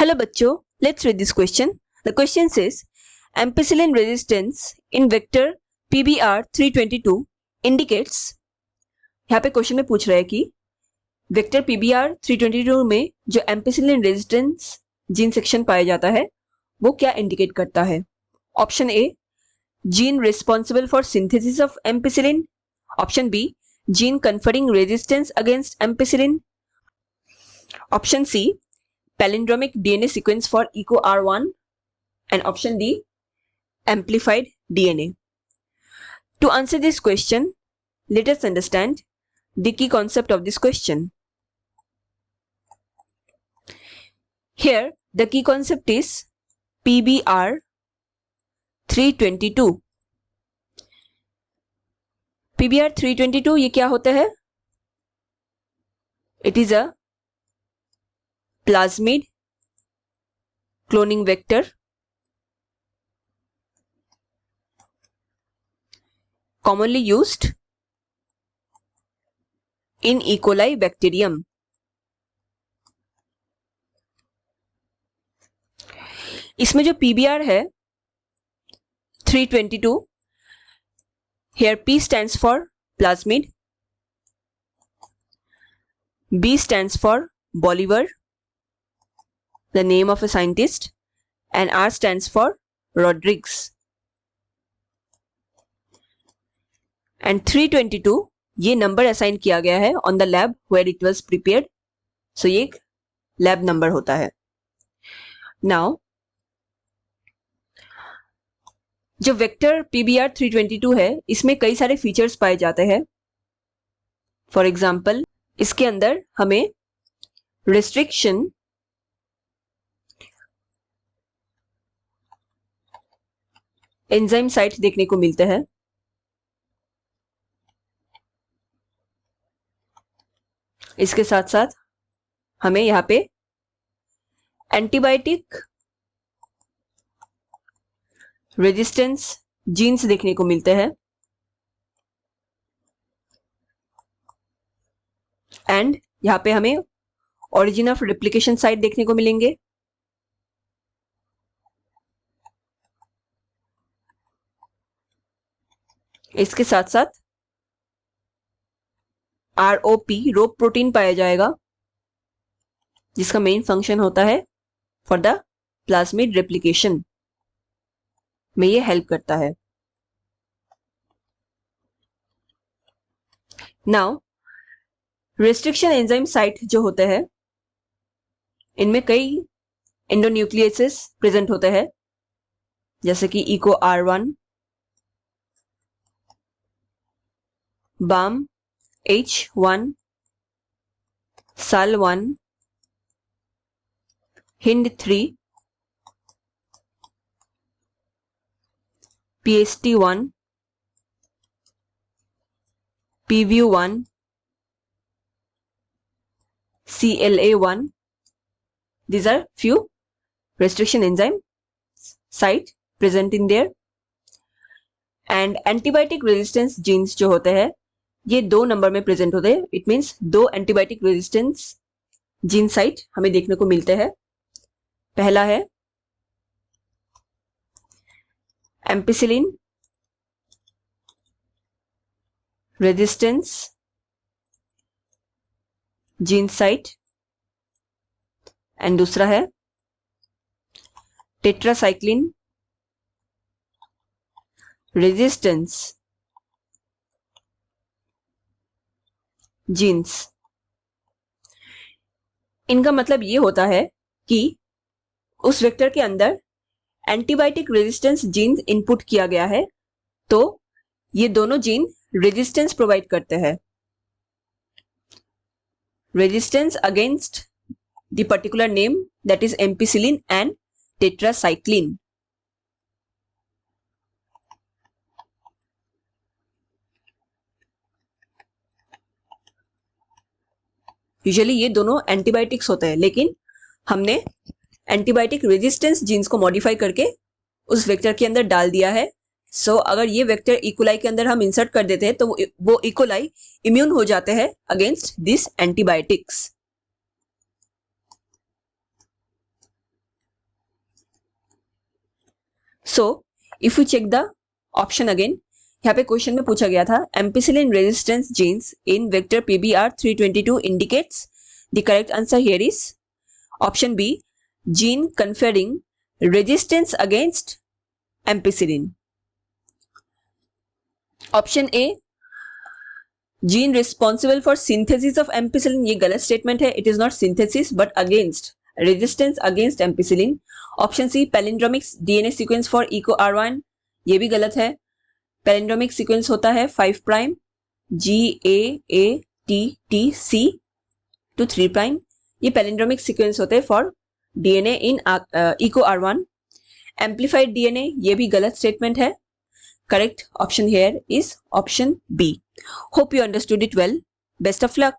Hello बच्चों, let's read this question. The question says ampicillin resistance in vector PBR 322 indicates. यहाँ पे question में पूछ रहा है कि वेक्टर PBR 322 में जो एम्पिसिलिन रेजिस्टेंस जीन सेक्शन पाया जाता है वो क्या इंडिकेट करता है? Option A, gene responsible for synthesis of ampicillin. Option B, gene conferring resistance against ampicillin. Option C, palindromic DNA sequence for EcoR1, and option D, amplified DNA. To answer this question, let us understand the key concept of this question. Here, the key concept is PBR 322. PBR 322 ये क्या होता है? It is a plasmid cloning vector commonly used in E. coli bacterium. इसमें जो PBR है 322, here P stands for plasmid, B stands for Bolivar, the name of a scientist, and R stands for Rodrigues. And 322 ये number assign किया गया है on the lab where it was prepared. So ये एक lab number होता है. Now जो vector PBR 322 है इसमें कई सारे फीचर्स पाए जाते हैं. फॉर एग्जाम्पल इसके अंदर हमें रिस्ट्रिक्शन, एंजाइम साइट देखने को मिलते हैं. इसके साथ साथ हमें यहाँ पे एंटीबायोटिक रेजिस्टेंस जीन्स देखने को मिलते हैं एंड यहाँ पे हमें ओरिजिन ऑफ रेप्लिकेशन साइट देखने को मिलेंगे. इसके साथ साथ ROP रोप प्रोटीन पाया जाएगा जिसका मेन फंक्शन होता है फॉर द प्लाज्मिड रेप्लिकेशन में ये हेल्प करता है. नाउ रेस्ट्रिक्शन एंजाइम साइट जो होते हैं इनमें कई एंडोन्यूक्लियसेस प्रेजेंट होते हैं जैसे कि EcoR1, BAM H1, SAL1, HIND3, PST1, PVU1, CLA1. These are few restriction enzyme site present in there. And antibiotic resistance genes जो होते हैं ये 2 नंबर में प्रेजेंट होते हैं. It means 2 antibiotic resistance gene site हमें देखने को मिलते हैं. पहला है ampicillin resistance gene site and दूसरा है टेट्रासाइक्लिन रेजिस्टेंस जीन्स. इनका मतलब ये होता है कि उस वेक्टर के अंदर एंटीबायोटिक रेजिस्टेंस जीन इनपुट किया गया है तो ये दोनों जीन रेजिस्टेंस प्रोवाइड करते हैं, resistance against the particular name that is ampicillin and tetracycline. Usually ये दोनों एंटीबायोटिक्स होते हैं लेकिन हमने एंटीबायोटिक रेजिस्टेंस जीन्स को मॉडिफाई करके उस वेक्टर के अंदर डाल दिया है. सो अगर ये वेक्टर इकोलाई के अंदर हम इंसर्ट कर देते हैं तो वो इकोलाई इम्यून हो जाते हैं against this antibiotics. So if you check the option again, यहाँ पे क्वेश्चन में पूछा गया था ampicillin resistance genes in vector PBR 322 indicates, the correct answer here is option B, gene conferring resistance against ampicillin. Option A, gene responsible for synthesis of ampicillin, ये गलत statement है. It is not synthesis but against, resistance against ampicillin. Option C, palindromics DNA sequence for EcoR1, ये भी गलत है. Palindromic sequence होता है 5 prime GAATTC to 3 prime. ये पैलिंड्रोमिक सीक्वेंस होते हैं for DNA in EcoR1. Amplified DNA, ये भी गलत स्टेटमेंट है. Correct option here is option B. Hope you understood it well. Best of luck.